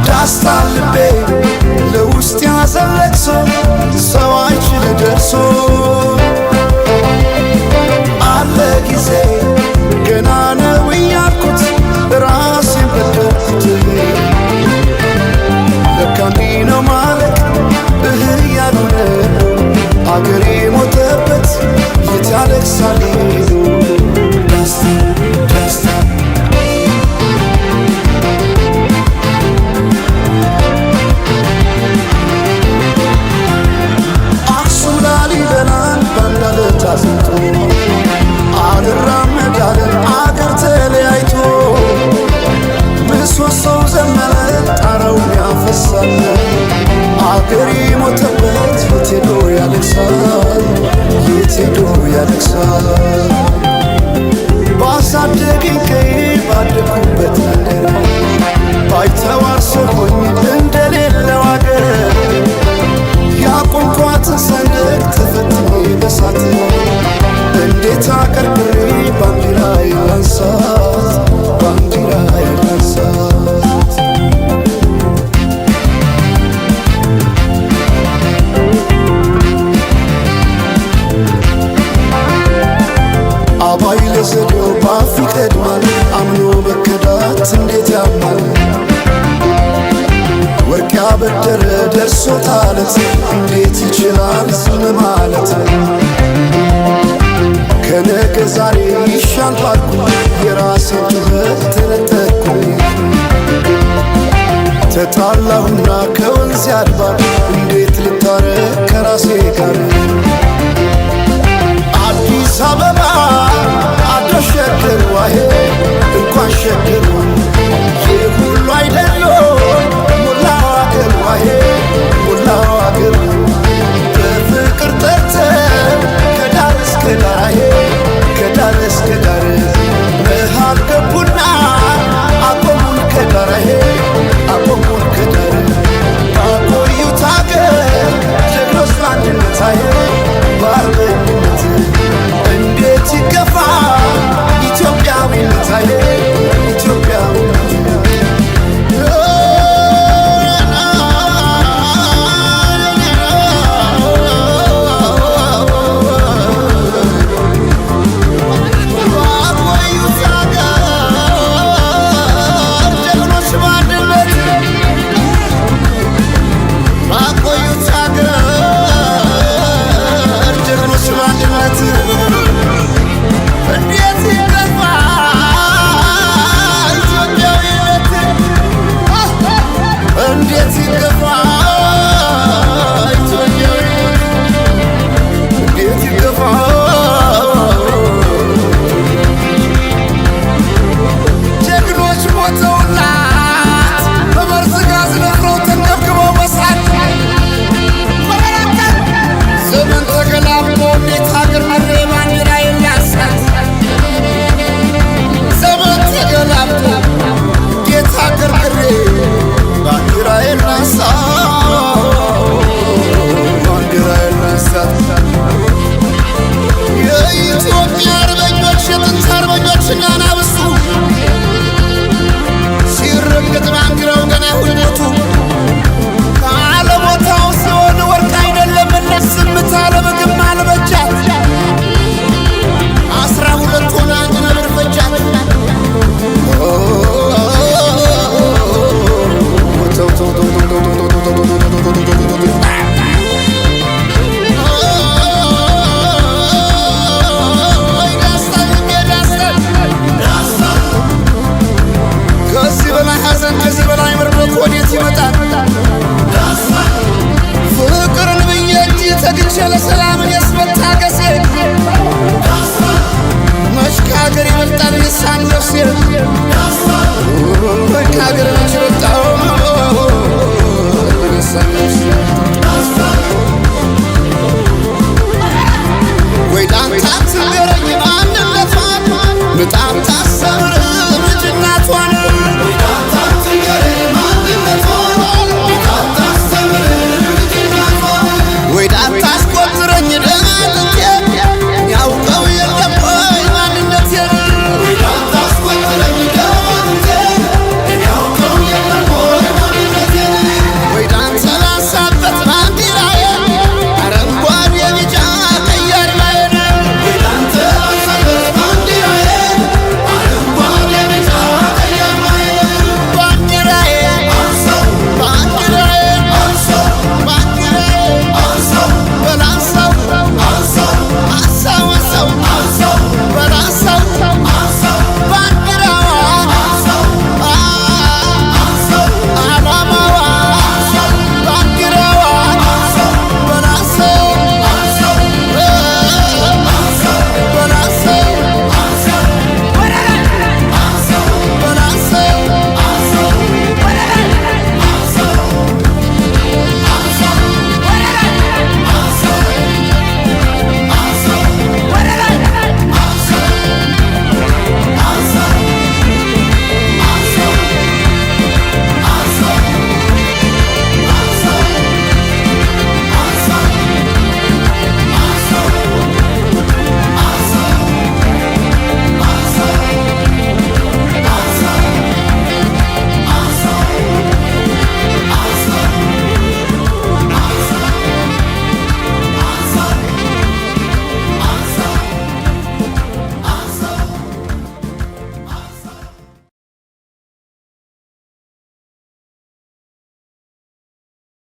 ዳስታ ልቤ ለውስጥ ያዘለቅሶ ሰው አይችል ደርሶ አለ ጊዜ ገና ነው እያልኩት ራሴን በደልኩት ለካ እንዲህ ነው ማለት እያሉ ነው አገሬ ሞተበት የት ያለቅሳል አልራመዳለን አገር ተለያይቶ ምሰሶው ዘመነ ጣራው ያፈሳል አገሬ ሞተበት የት ሄዶ ያለቅሳል የት ሄዶ ያለቅሳል ባሳደገኝ ቀዬ ባደኩበት መንደር ባይተዋር ሰው ሆኜ እንደሌለው አገር ያቆምኳትን ሰንደቅ ተፈትኜ በሳት እንዴት አቀርቅሬ ባንዲራ ያንሳት ባንዲራ ያንሳት አባይ ለዘዴው ባፍ ይቀድማል አምኖ በከዳት እንዴት ያማል ወርቅ ያበደረ ደርሶታለት እንዴት ይችላል ዝም ማለት ከነገ ዛሬ ይሻል ባልኩ የራሴን ጩኸት ተነጠቅኩ ተጣላሁና ከወንዝ ያድባል እንዴት ልታረቅ ከራሴ ጋር አዲስ አበባ አዳሽ ሸገር ዋሄ እንኳን ሸገር ይህ ሁሉ አይደሎ ሞላው አገር ዋሄ ሞላው አገር በፍቅር ጠርተን ከዳር እስከ ዳር ከዳር እስከ ዳር መሃል ገቡና አቆሙን ከዳር አቆሙን ከዳር ባቆዩት አገር ጀግኖች በአንድነት በአርበኝነት እንዴት ይገፋ ኢትዮጵያዊነት ኢትዮጵያዊነት ጀግኖች ሞተውላ